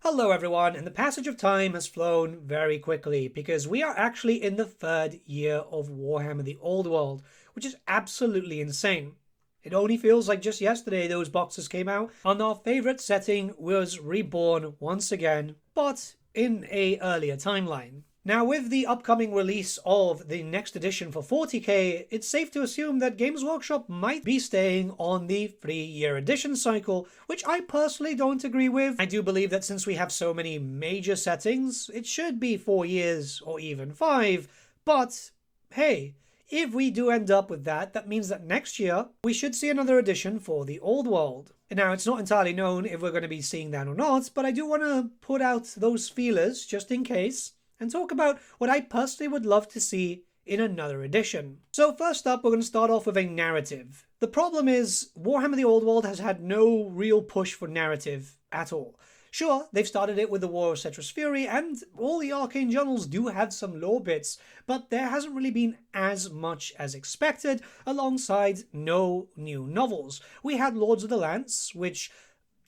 Hello everyone, and the passage of time has flown very quickly because we are actually in the third year of Warhammer the Old World, which is absolutely insane. It only feels like just yesterday those boxes came out and our favorite setting was reborn once again, but in a earlier timeline. Now, with the upcoming release of the next edition for 40k, it's safe to assume that Games Workshop might be staying on the 3-year edition cycle, which I personally don't agree with. I do believe that since we have so many major settings, it should be 4 years or even 5, but hey, if we do end up with that, that means that next year we should see another edition for the Old World. And now, it's not entirely known if we're going to be seeing that or not, but I do want to put out those feelers just in case, and talk about what I personally would love to see in another edition. So first up, we're going to start off with a narrative. The problem is, Warhammer the Old World has had no real push for narrative at all. Sure, they've started it with the War of Cetrus Fury, and all the Arcane Journals do have some lore bits, but there hasn't really been as much as expected, alongside no new novels. We had Lords of the Lance, which,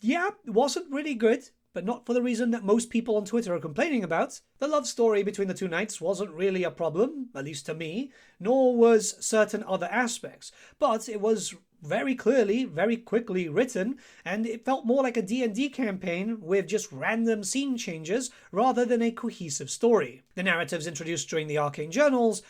yeah, wasn't really good, but not for the reason that most people on Twitter are complaining about. The love story between the two knights wasn't really a problem, at least to me, nor was certain other aspects, but it was very clearly, very quickly written, and it felt more like a D&D campaign with just random scene changes rather than a cohesive story. The narratives introduced during the Arcane Journals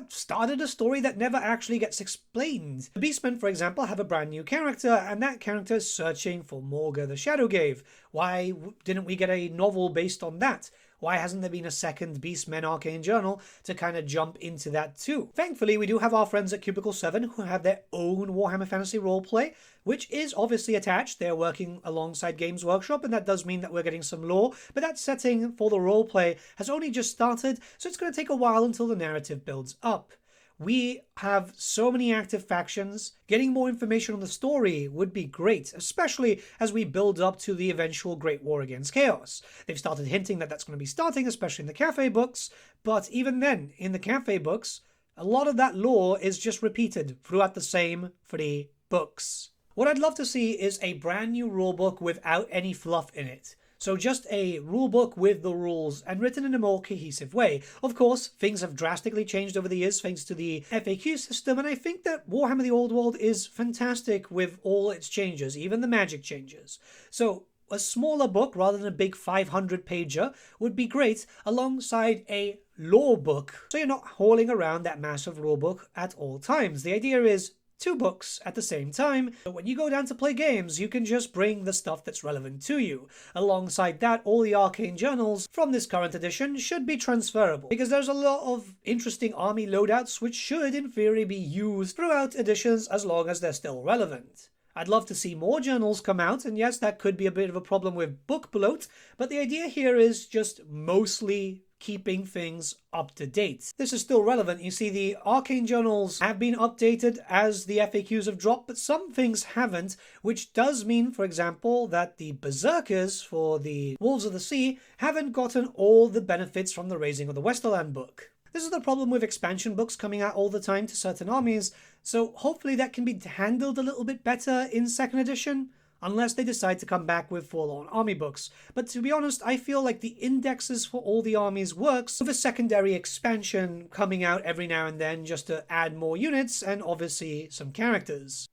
started a story that never actually gets explained. The Beastmen, for example, have a brand new character, and that character is searching for Morga the Shadowgave. Why didn't we get a novel based on that? Why hasn't there been a second Beastmen Arcane Journal to kind of jump into that too? Thankfully, we do have our friends at Cubicle 7 who have their own Warhammer Fantasy roleplay, which is obviously attached. They're working alongside Games Workshop, and that does mean that we're getting some lore, but that setting for the roleplay has only just started, so it's going to take a while until the narrative builds up. We have so many active factions. Getting more information on the story would be great, especially as we build up to the eventual Great War Against Chaos. They've started hinting that that's going to be starting, especially in the cafe books, but even then, in the cafe books, a lot of that lore is just repeated throughout the same 3 books. What I'd love to see is a brand new rulebook without any fluff in it. So just a rulebook with the rules and written in a more cohesive way. Of course, things have drastically changed over the years thanks to the FAQ system, and I think that Warhammer the Old World is fantastic with all its changes, even the magic changes. So a smaller book rather than a big 500-pager would be great alongside a lore book, so you're not hauling around that massive rulebook at all times. The idea is 2 books at the same time, but when you go down to play games, you can just bring the stuff that's relevant to you. Alongside that, all the Arcane Journals from this current edition should be transferable, because there's a lot of interesting army loadouts which should, in theory, be used throughout editions as long as they're still relevant. I'd love to see more journals come out, and yes, that could be a bit of a problem with book bloat, but the idea here is just mostly keeping things up to date. This is still relevant. You see, the Arcane Journals have been updated as the FAQs have dropped, but some things haven't, which does mean, for example, that the Berserkers for the Wolves of the Sea haven't gotten all the benefits from the Raising of the Westerland book. This is the problem with expansion books coming out all the time to certain armies, so hopefully that can be handled a little bit better in 2nd edition. Unless they decide to come back with full-on army books. But to be honest, I feel like the indexes for all the armies works with a secondary expansion coming out every now and then just to add more units and obviously some characters.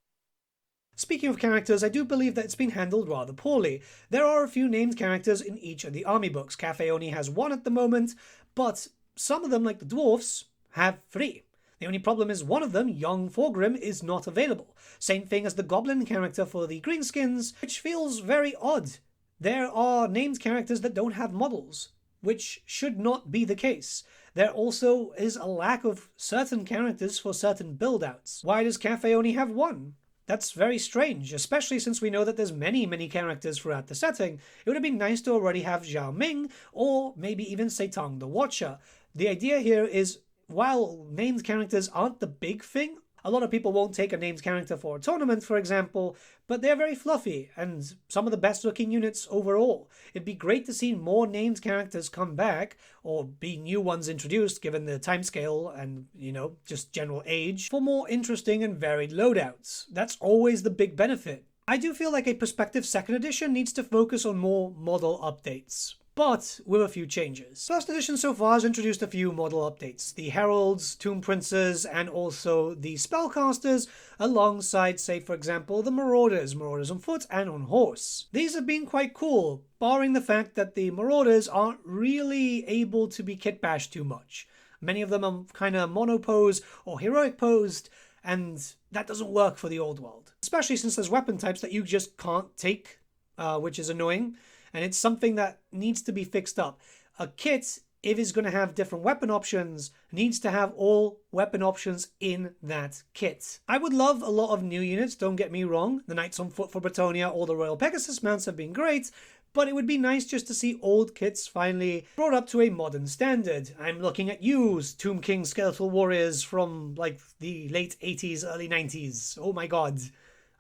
Speaking of characters, I do believe that it's been handled rather poorly. There are a few named characters in each of the army books. Cafe only has 1 at the moment, but some of them, like the dwarfs, have 3. The only problem is one of them, Young Thorgrim, is not available. Same thing as the Goblin character for the Greenskins, which feels very odd. There are named characters that don't have models, which should not be the case. There also is a lack of certain characters for certain build-outs. Why does Cafe only have 1? That's very strange, especially since we know that there's many characters throughout the setting. It would have been nice to already have Zhao Ming, or maybe even Setang the Watcher. The idea here is, while named characters aren't the big thing, a lot of people won't take a named character for a tournament, for example, but they're very fluffy and some of the best looking units overall. It'd be great to see more named characters come back, or be new ones introduced given the timescale and, just general age, for more interesting and varied loadouts. That's always the big benefit. I do feel like a prospective second edition needs to focus on more model updates, but with a few changes. First edition so far has introduced a few model updates. The Heralds, Tomb Princes, and also the Spellcasters, alongside, say for example, the Marauders on foot and on horse. These have been quite cool, barring the fact that the Marauders aren't really able to be kit bashed too much. Many of them are kind of mono-pose or heroic posed, and that doesn't work for the old world. Especially since there's weapon types that you just can't take, which is annoying. And it's something that needs to be fixed up. A kit, if it's going to have different weapon options, needs to have all weapon options in that kit. I would love a lot of new units, don't get me wrong. The Knights on Foot for Bretonnia or the Royal Pegasus mounts have been great, but it would be nice just to see old kits finally brought up to a modern standard. I'm looking at you, Tomb King Skeletal Warriors from like the late 80s, early 90s. Oh my god.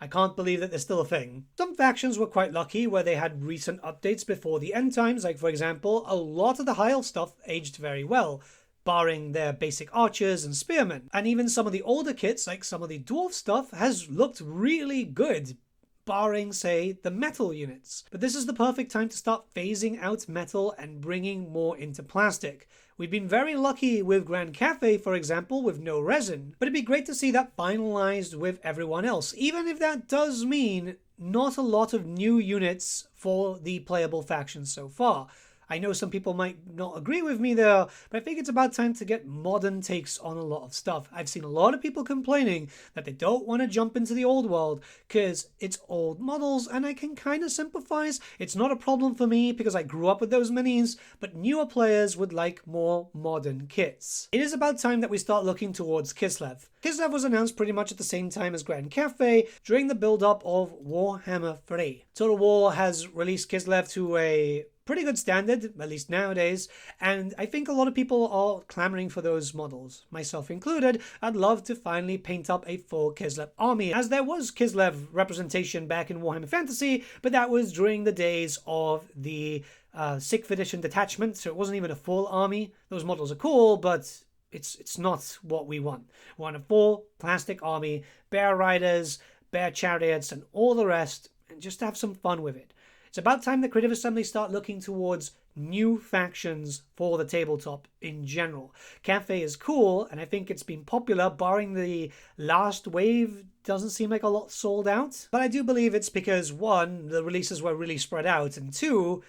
I can't believe that they're still a thing. Some factions were quite lucky where they had recent updates before the end times, like for example, a lot of the High Elf stuff aged very well, barring their basic archers and spearmen. And even some of the older kits, like some of the dwarf stuff, has looked really good, barring, say, the metal units. But this is the perfect time to start phasing out metal and bringing more into plastic. We've been very lucky with Grand Cafe, for example, with no resin, but it'd be great to see that finalized with everyone else, even if that does mean not a lot of new units for the playable factions so far. I know some people might not agree with me there, but I think it's about time to get modern takes on a lot of stuff. I've seen a lot of people complaining that they don't want to jump into the old world because it's old models, and I can kind of sympathize. It's not a problem for me because I grew up with those minis, but newer players would like more modern kits. It is about time that we start looking towards Kislev. Kislev was announced pretty much at the same time as Grand Cafe during the build-up of Warhammer 3. Total War has released Kislev to a pretty good standard, at least nowadays, and I think a lot of people are clamoring for those models, myself included. I'd love to finally paint up a full Kislev army, as there was Kislev representation back in Warhammer Fantasy, but that was during the days of the 6th edition detachment, so it wasn't even a full army. Those models are cool, but it's not what we want. We want a full plastic army, bear riders, bear chariots, and all the rest, and just have some fun with it. It's about time the Creative Assembly start looking towards new factions for the tabletop in general. Cafe is cool, and I think it's been popular, barring the last wave. Doesn't seem like a lot sold out. But I do believe it's because, one, the releases were really spread out, and two,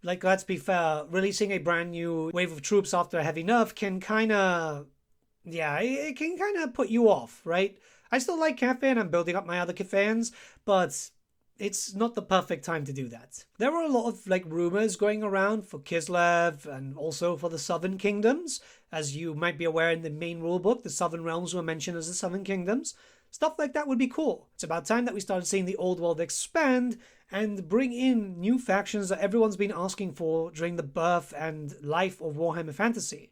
like, let's be fair, releasing a brand new wave of troops after a heavy nerf can kind of, yeah, it can kind of put you off, right? I still like Cafe, and I'm building up my other Cafeans, but it's not the perfect time to do that. There were a lot of rumors going around for Kislev and also for the Southern Kingdoms. As you might be aware, in the main rulebook, the Southern Realms were mentioned as the Southern Kingdoms. Stuff like that would be cool. It's about time that we started seeing the old world expand and bring in new factions that everyone's been asking for during the birth and life of Warhammer Fantasy.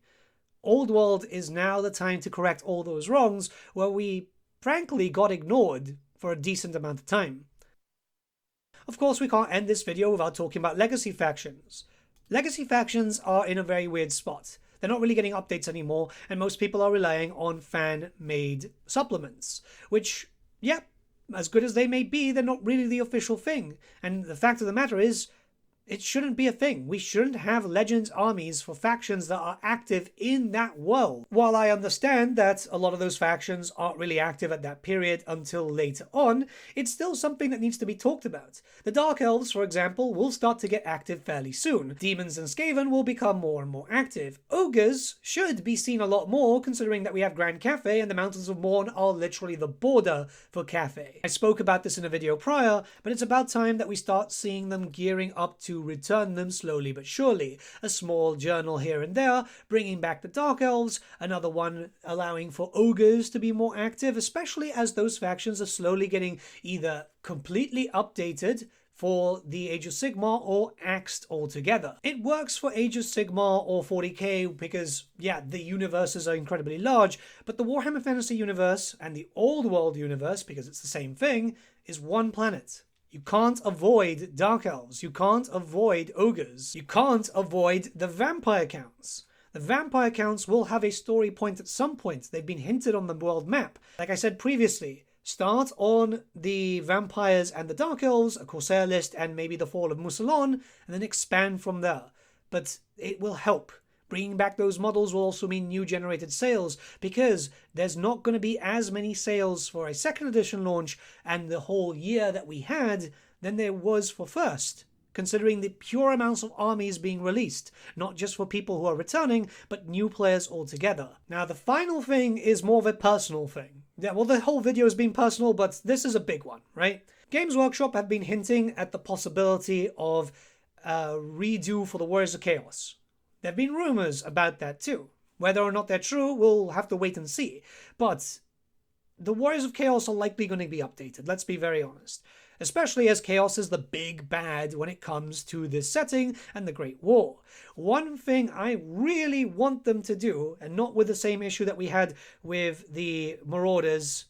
Old world is now the time to correct all those wrongs where we frankly got ignored for a decent amount of time. Of course, we can't end this video without talking about legacy factions. Legacy factions are in a very weird spot. They're not really getting updates anymore, and most people are relying on fan-made supplements, which, yeah, as good as they may be, they're not really the official thing. And the fact of the matter is, it shouldn't be a thing. We shouldn't have Legends armies for factions that are active in that world. While I understand that a lot of those factions aren't really active at that period until later on, it's still something that needs to be talked about. The Dark Elves, for example, will start to get active fairly soon. Demons and Skaven will become more and more active. Ogres should be seen a lot more, considering that we have Grand Cafe and the Mountains of Morn are literally the border for Cafe. I spoke about this in a video prior, but it's about time that we start seeing them gearing up to return them slowly but surely. A small journal here and there, bringing back the Dark Elves, another one allowing for Ogres to be more active, especially as those factions are slowly getting either completely updated for the Age of Sigmar or axed altogether. It works for Age of Sigmar or 40k because, yeah, the universes are incredibly large, but the Warhammer Fantasy universe and the Old World universe, because it's the same thing, is one planet. You can't avoid Dark Elves. You can't avoid Ogres. You can't avoid the Vampire Counts. The Vampire Counts will have a story point at some point. They've been hinted on the world map. Like I said previously, Start on the Vampires and the Dark Elves, a Corsair list, and maybe the Fall of Musalon, and then expand from there. But it will help. Bringing back those models will also mean new generated sales, because there's not going to be as many sales for a 2nd edition launch and the whole year that we had than there was for 1st, considering the pure amounts of armies being released, not just for people who are returning, but new players altogether. Now, the final thing is more of a personal thing. Yeah, well, the whole video has been personal, but this is a big one, right? Games Workshop have been hinting at the possibility of a redo for the Warriors of Chaos. There have been rumors about that too. Whether or not they're true, we'll have to wait and see. But the Warriors of Chaos are likely going to be updated, let's be very honest. Especially as Chaos is the big bad when it comes to this setting and the Great War. One thing I really want them to do, and not with the same issue that we had with the Marauders,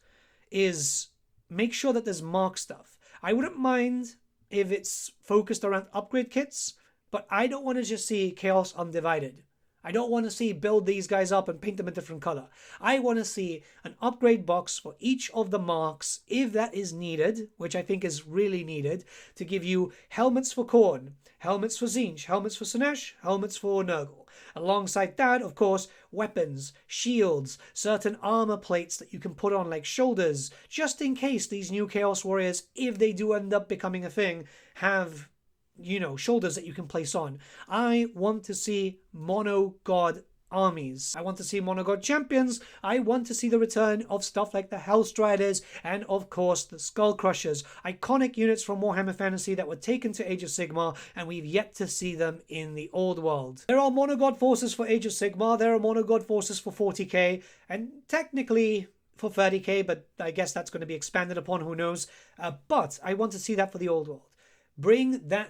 is make sure that there's mark stuff. I wouldn't mind if it's focused around upgrade kits, but I don't want to just see Chaos Undivided. I don't want to see build these guys up and paint them a different color. I want to see an upgrade box for each of the marks, if that is needed, which I think is really needed, to give you helmets for Khorne, helmets for Tzeentch, helmets for Sinesh, helmets for Nurgle. Alongside that, of course, weapons, shields, certain armor plates that you can put on like shoulders, just in case these new Chaos Warriors, if they do end up becoming a thing, have, you know, shoulders that you can place on. I want to see mono god armies. I want to see mono god champions. I want to see the return of stuff like the Hellstriders and of course the Skull Crushers, iconic units from Warhammer Fantasy that were taken to Age of Sigmar, and we've yet to see them in the old world. There are mono god forces for Age of Sigmar, there are mono god forces for 40k, and technically for 30k, but I guess that's going to be expanded upon, who knows. But I want to see that for the old world. Bring that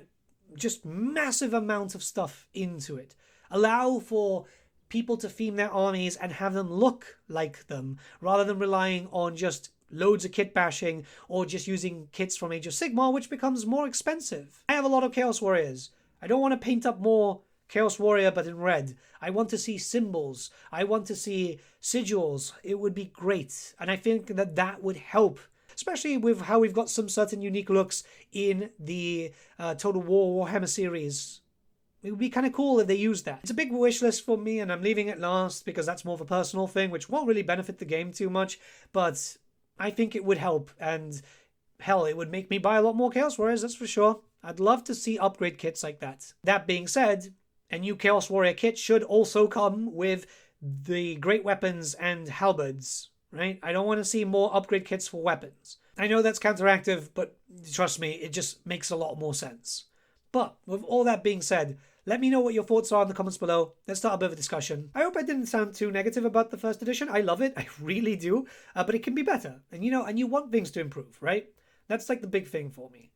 just massive amount of stuff into it. Allow for people to theme their armies and have them look like them, rather than relying on just loads of kit bashing or just using kits from Age of Sigmar, which becomes more expensive. I have a lot of Chaos Warriors. I don't want to paint up more Chaos Warrior but in red. I want to see symbols. I want to see sigils. It would be great. And I think that that would help, especially with how we've got some certain unique looks in the Total War Warhammer series. It would be kind of cool if they used that. It's a big wish list for me, and I'm leaving it last because that's more of a personal thing, which won't really benefit the game too much, but I think it would help, and hell, it would make me buy a lot more Chaos Warriors, that's for sure. I'd love to see upgrade kits like that. That being said, a new Chaos Warrior kit should also come with the great weapons and halberds, right? I don't want to see more upgrade kits for weapons. I know that's counteractive, but trust me, it just makes a lot more sense. But with all that being said, let me know what your thoughts are in the comments below. Let's start a bit of a discussion. I hope I didn't sound too negative about the 1st edition. I love it. I really do. But it can be better. And you want things to improve, right? That's like the big thing for me.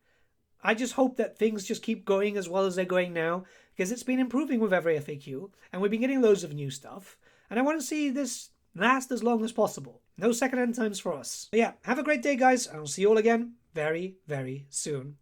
I just hope that things just keep going as well as they're going now, because it's been improving with every FAQ, and we've been getting loads of new stuff. And I want to see this last as long as possible. No second-hand times for us. But yeah, have a great day, guys. I'll see you all again very, very soon.